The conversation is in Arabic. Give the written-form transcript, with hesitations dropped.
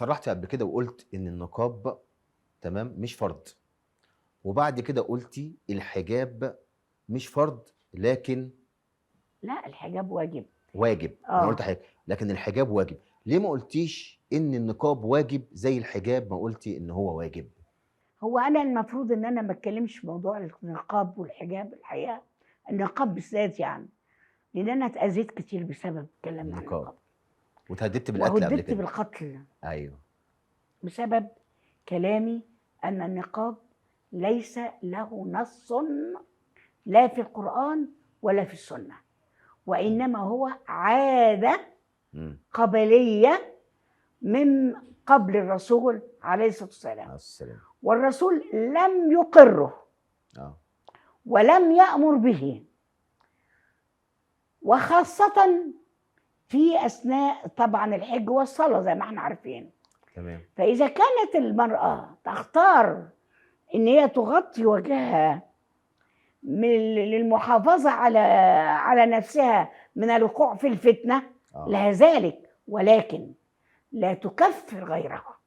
صرحت قبل كده وقلت ان النقاب تمام مش فرض، وبعد كده قلتي الحجاب مش فرض لكن لا، الحجاب واجب. واجب. انا قلت اه حاجه لكن الحجاب واجب. ليه ما قلتيش ان النقاب واجب زي الحجاب ما قلتي ان هو واجب؟ هو انا المفروض ان انا ما اتكلمش في موضوع النقاب والحجاب الحقيقه، النقاب بالذات يعني، لان انا اتاذيت كتير بسبب الكلام عن النقاب. النقاب، وتهددت بالقتل قبل وهددت كده. بالقتل ايوه. بسبب كلامي ان النقاب ليس له نص لا في القرآن ولا في السنة، وإنما هو عادة امم. قبلية من قبل الرسول عليه الصلاة والسلام، على السلام. والرسول لم يقره اه. ولم يأمر به، وخاصة في أثناء طبعا الحج والصلاة زي ما احنا عارفين. تمام. فإذا كانت المرأة تختار إن هي تغطي وجهها للمحافظة على نفسها من الوقوع في الفتنة، اه. لها ذلك، ولكن لا تكفر غيرها.